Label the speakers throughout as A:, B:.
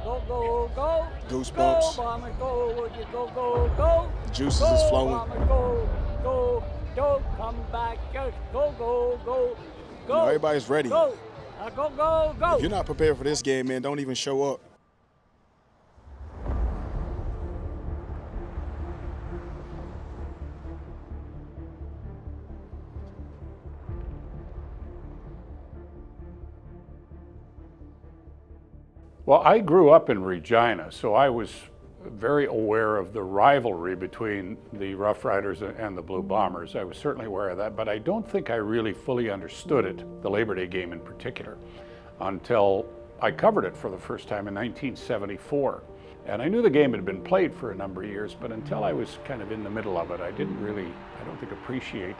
A: go, go, go.
B: Goosebumps.
A: Go, Bomber, go, would you go, go, go.
B: Juices
A: go,
B: is flowing.
A: Bomber, go, go, don't come back, just go, go, go. Go,
B: You know, everybody's ready.
A: Go, go, go, go.
B: If you're not prepared for this game, man, don't even show up.
C: Well, I grew up in Regina, so I was very aware of the rivalry between the Rough Riders and the Blue Bombers. I was certainly aware of that, but I don't think I really fully understood it, the Labor Day game in particular, until I covered it for the first time in 1974. And I knew the game had been played for a number of years, but until I was kind of in the middle of it, I didn't really, I don't think, appreciate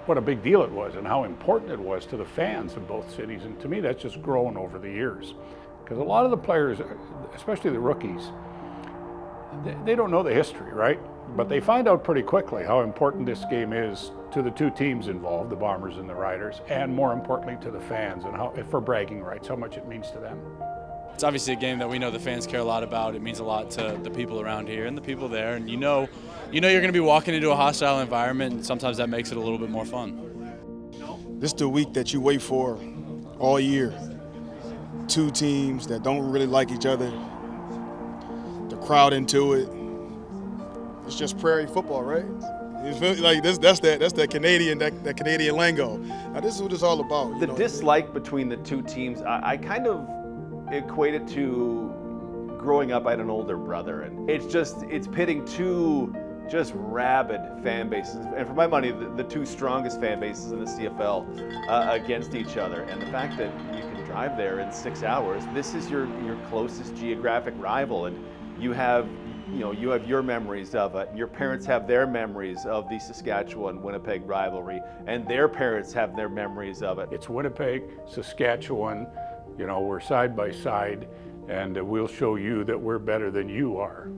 C: what a big deal it was and how important it was to the fans of both cities. And to me, that's just grown over the years. Because a lot of the players, especially the rookies, they don't know the history, right? But they find out pretty quickly how important this game is to the two teams involved, the Bombers and the Riders, and more importantly to the fans, and how, for bragging rights, how much it means to them.
D: It's obviously a game that we know the fans care a lot about. It means a lot to the people around here and the people there, and you know you're going to be walking into a hostile environment, and sometimes that makes it a little bit more fun.
B: This is the week that you wait for all year. Two teams that don't really like each other, the crowd into it. It's just Prairie football, right? It's like that's that Canadian lingo. Now this is what it's all about.
E: The dislike between the two teams, I kind of equate it to growing up. I had an older brother, and it's pitting two just rabid fan bases, and for my money, the two strongest fan bases in the CFL against each other. And the fact that you can drive there in 6 hours, this is your closest geographic rival, and you have your memories of it. Your parents have their memories of the Saskatchewan-Winnipeg rivalry, and their parents have their memories of it.
C: It's Winnipeg, Saskatchewan, we're side by side, and we'll show you that we're better than you are.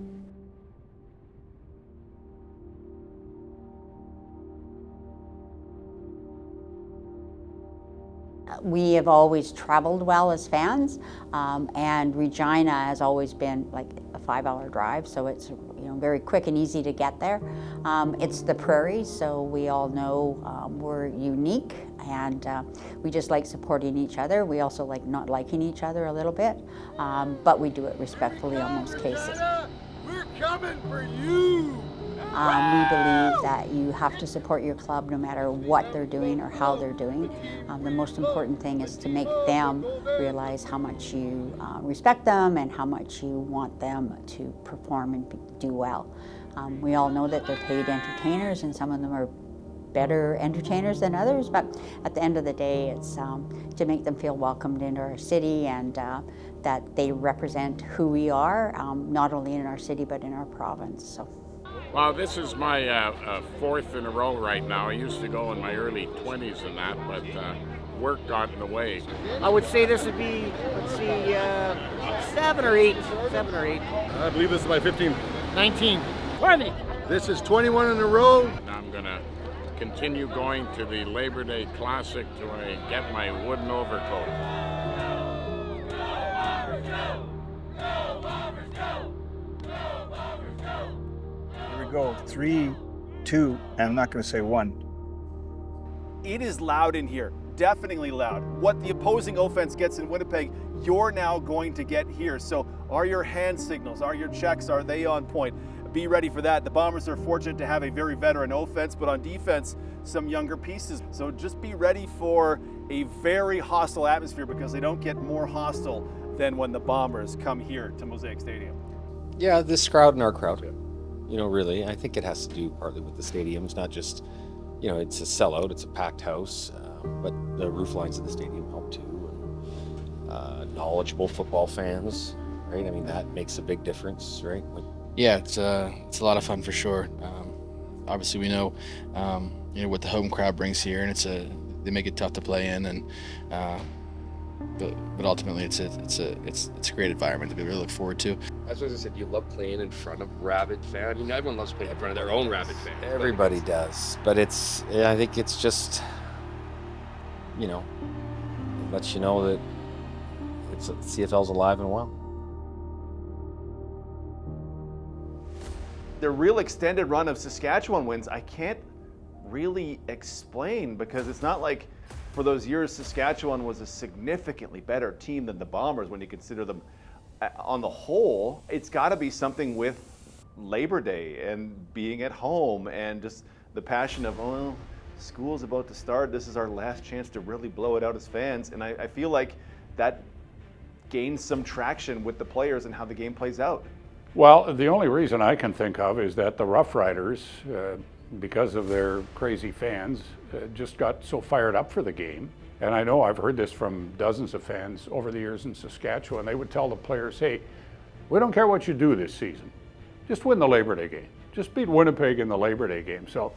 F: We have always traveled well as fans, and Regina has always been like a 5-hour drive, so it's very quick and easy to get there. It's the Prairie, so we all know we're unique, and we just like supporting each other. We also like not liking each other a little bit, but we do it respectfully on most cases.
A: We're coming for you!
F: We believe that you have to support your club no matter what they're doing or how they're doing. The most important thing is to make them realize how much you respect them and how much you want them to perform and do well. We all know that they're paid entertainers, and some of them are better entertainers than others, but at the end of the day, it's to make them feel welcomed into our city, and that they represent who we are, not only in our city but in our province. So.
G: Well, this is my fourth in a row right now. I used to go in my early 20s and that, but work got in the way.
A: I would say this would be, 7 or 8.
H: I believe this is my 15th.
A: 19. 20.
H: This is 21 in a row.
G: I'm going to continue going to the Labor Day Classic till I get my wooden overcoat.
I: Here we go, 3, 2, and I'm not going to say 1.
E: It is loud in here, deafeningly loud. What the opposing offense gets in Winnipeg, you're now going to get here. So are your hand signals, are your checks, are they on point? Be ready for that. The Bombers are fortunate to have a very veteran offense, but on defense, some younger pieces. So just be ready for a very hostile atmosphere, because they don't get more hostile than when the Bombers come here to Mosaic Stadium.
J: Yeah, this crowd and our crowd. Really, I think it has to do partly with the stadium. It's not just, it's a sellout, it's a packed house, but the roof lines of the stadium help too. And, knowledgeable football fans, right? I mean, that makes a big difference, right?
D: Yeah, it's a lot of fun for sure. Obviously, we know, what the home crowd brings here, and they make it tough to play in, and but ultimately, it's a great environment to be really look forward to.
K: As I said, you love playing in front of rabid fans. Everyone loves playing in front of their own rabid fans.
J: Everybody does, but I think it's just, it lets you know that CFL's alive and well.
E: the real extended run of Saskatchewan wins, I can't really explain, because it's not like for those years Saskatchewan was a significantly better team than the Bombers when you consider them on the whole. It's got to be something with Labor Day and being at home and just the passion of, oh, school's about to start. This is our last chance to really blow it out as fans. And I feel like that gains some traction with the players and how the game plays out.
C: Well, the only reason I can think of is that the Rough Riders, because of their crazy fans, just got so fired up for the game. And I know I've heard this from dozens of fans over the years in Saskatchewan. They would tell the players, hey, we don't care what you do this season. Just win the Labor Day game. Just beat Winnipeg in the Labor Day game. So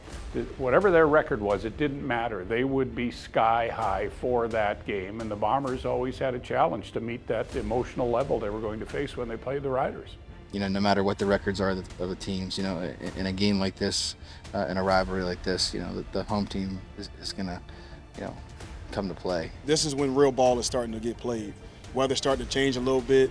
C: whatever their record was, it didn't matter. They would be sky high for that game. And the Bombers always had a challenge to meet that emotional level they were going to face when they played the Riders.
L: You know, no matter what the records are of the teams, you know, in a game like this, in a rivalry like this, you know, the home team is going to, you know, come to play.
B: This is when real ball is starting to get played. Weather's starting to change a little bit.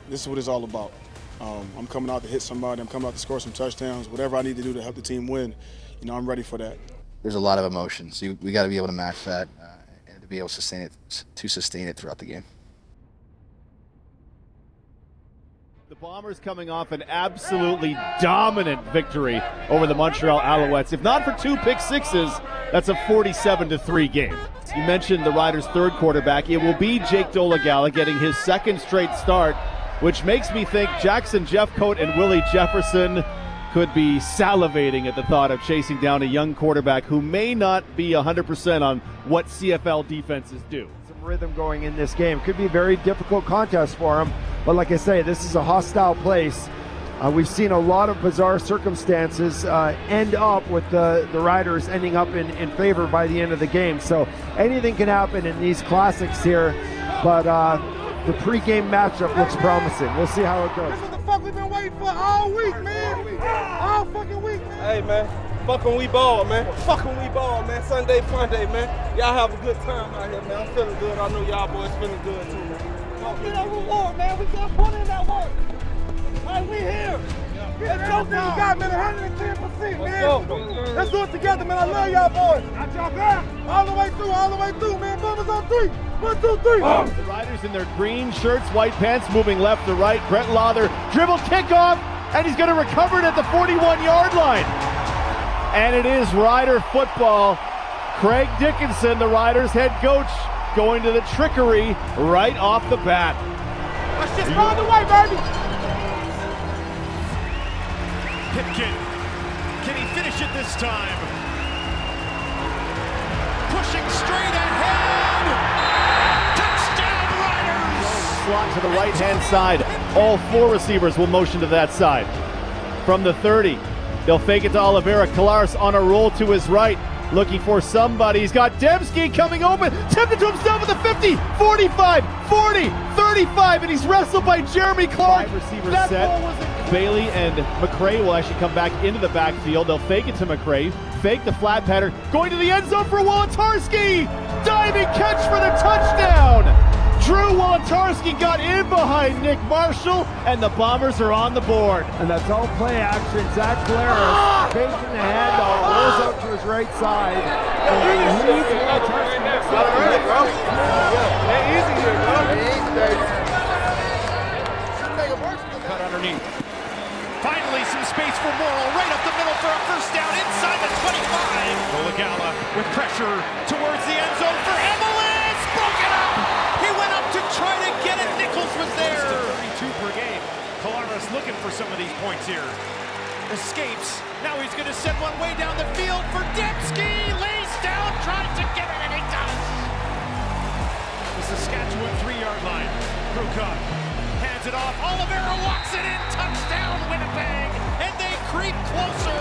B: This is what it's all about. I'm coming out to hit somebody. I'm coming out to score some touchdowns. Whatever I need to do to help the team win, you know, I'm ready for that.
L: There's a lot of emotions. We got to be able to match that and to be able to sustain it throughout the game.
M: The Bombers coming off an absolutely dominant victory over the Montreal Alouettes. If not for 2 pick sixes, that's a 47-3 game. You mentioned the Riders' third quarterback. It will be Jake Dolegala getting his second straight start, which makes me think Jackson Jeffcoat and Willie Jefferson could be salivating at the thought of chasing down a young quarterback who may not be 100% on what CFL defenses do.
N: Some rhythm going in this game. Could be a very difficult contest for him. But like I say, this is a hostile place. We've seen a lot of bizarre circumstances end up with the Riders ending up in favor by the end of the game. So anything can happen in these classics here. But the pregame matchup looks promising. We'll see how it goes.
O: This is what the fuck we've been waiting for all week, man. All fucking week, man. Hey, man. Fucking we ball, man. Fucking we ball, man. Sunday, Funday, man. Y'all have a good time out here, man. I'm feeling good. I know y'all boys feeling good, too, man. Get that reward, man. We got put in that work. All right, we here. Let's go, man. We got, man, 110%, man. Let's do it together, man. I love y'all boys. Got y'all back. All the way through, man. Bombers on 3. 1, 2, 3.
M: The Riders in their green shirts, white pants, moving left to right. Brett Lawther, dribble kickoff, and he's going to recover it at the 41-yard line. And it is Rider football. Craig Dickinson, the Riders head coach, going to the trickery right off the bat.
O: Let's just go the way, baby.
P: Pipkin, can he finish it this time? Pushing straight ahead. Touchdown Riders!
M: Slot to the right-hand side. All 4 receivers will motion to that side. From the 30, they'll fake it to Oliveira. Kolaris on a roll to his right. Looking for somebody. He's got Dembski coming open. Tempted to himself at the 50, 45, 40, 35, and he's wrestled by Jeremy Clark. 5 receivers that set. Bailey and McRae will actually come back into the backfield. They'll fake it to McRae. Fake the flat pattern. Going to the end zone for Wolotarski. Diving catch for the touchdown. Drew Wolotarski got in behind Nick Marshall, and the Bombers are on the board.
N: And that's all play action. Zach Kolaris faking the handoff, rolls out to his right side. And leads Wolotarski.
O: Easy here, bro.
P: Cut underneath. Finally, some space for Morrill, right up the middle for a first down inside the 25. Dolegala with pressure towards the end zone for Emelis. Broken up. He went up to try to get it. Nichols was there. 32 per game. Kolaris looking for some of these points here. Escapes. Now he's going to send one way down the field for Dembski. Lays down, tries to get it, and he does. The Saskatchewan 3-yard line. Krukov hands it off. Oliveira walks it in. Touchdown, Winnipeg. And they creep closer.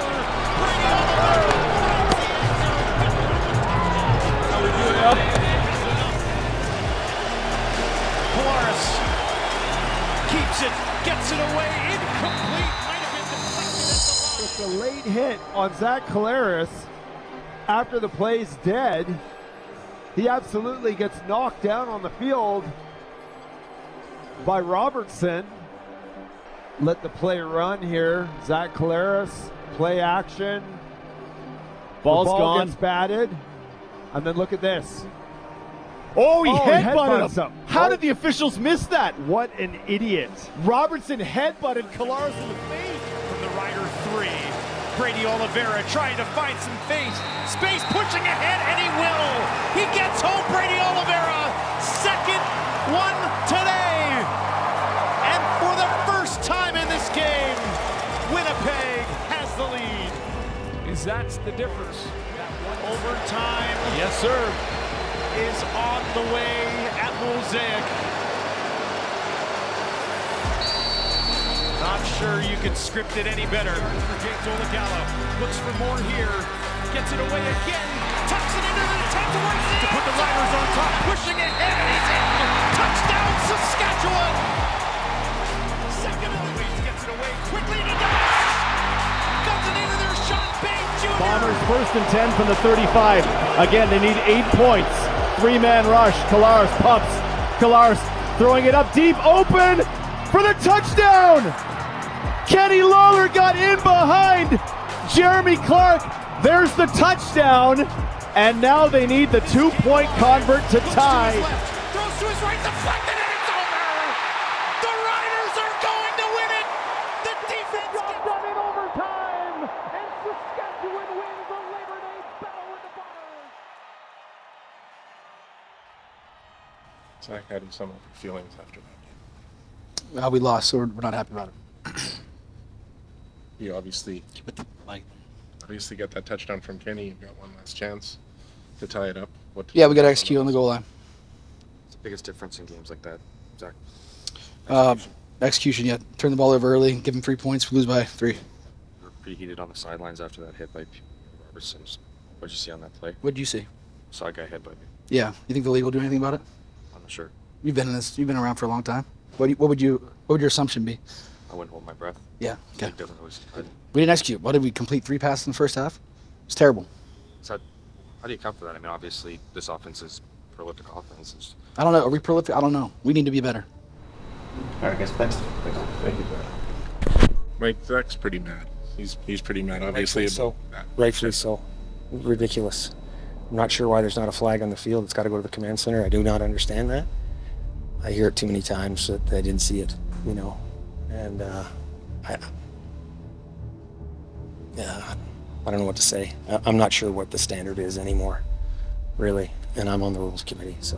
P: Brady Oliveira. How we doing up? Kolaris keeps it, gets it away. Incomplete. Might have been deflected.
N: It's a late hit on Zach Kolaris after the play's dead. He absolutely gets knocked down on the field by Robertson. let the play run here. Zach Collaros, play action.
M: Ball's
N: the ball
M: gone.
N: Gets batted. And then look at this.
M: Oh, he
N: headbutted
M: headbutted him. How did the officials miss that?
N: What an idiot.
M: Robertson headbutted Collaros in the face.
P: From the Rider 3, Brady Oliveira trying to find some space, pushing ahead, and he will. He gets home, Brady Oliveira, second one today. And for the first time in this game, Winnipeg has the lead.
A: That's the difference.
P: Overtime.
A: Yes, sir.
P: Is on the way at Mosaic. Not sure you can script it any better. For James Olagala, looks for more here, gets it away again, tucks it into the 10 towards the to put the Riders on top, pushing ahead, and he's in. Touchdown, Saskatchewan. Second of the week, gets it away quickly, and he does. Guns it into their Sean Bay Jr.
M: Bombers 1st and 10 from the 35. Again, they need 8 points. 3-man rush. Collaros pumps. Collaros throwing it up deep, open for the touchdown. Kenny Lawler got in behind Jeremy Clark. There's the touchdown. And now they need the 2-point convert to tie.
P: Throws to his right, deflected, and it's over. The Riders are going to win it. The defense gets done in overtime, and Saskatchewan wins the Labor Day battle with the Bombers.
H: Zach had some feelings after that game.
L: We lost, so we're not happy about it.
H: You obviously got that touchdown from Kenny. You've got one last chance to tie it up.
L: Yeah, we got to execute on the goal line.
J: What's the biggest difference in games like that, Zach?
L: Execution, yeah. Turn the ball over early, give them 3 points, we lose by 3.
J: You were pretty heated on the sidelines after that hit by Robertson. What did you see on that play?
L: What did you see?
J: Saw a guy headbutt me.
L: Yeah. You think the league will do anything about it?
J: I'm not sure.
L: You've been in this. You've been around for a long time. What would your assumption be?
J: I wouldn't hold my breath.
L: Yeah. Okay.
J: League doesn't always.
L: We didn't execute. What did we complete 3 passes in the first half? It's terrible.
J: So how do you account for that? I mean, obviously this offense is prolific offense.
L: I don't know. Are we prolific? I don't know. We need to be better.
J: All right, guys. Thanks.
H: Thank you, Zach. Mike, Zach's pretty mad. He's pretty mad, obviously.
Q: Rightfully so. Ridiculous. I'm not sure why there's not a flag on the field. It's got to go to the command center. I do not understand that. I hear it too many times that I didn't see it, and I don't know what to say. I'm not sure what the standard is anymore, really, and I'm on the rules committee, so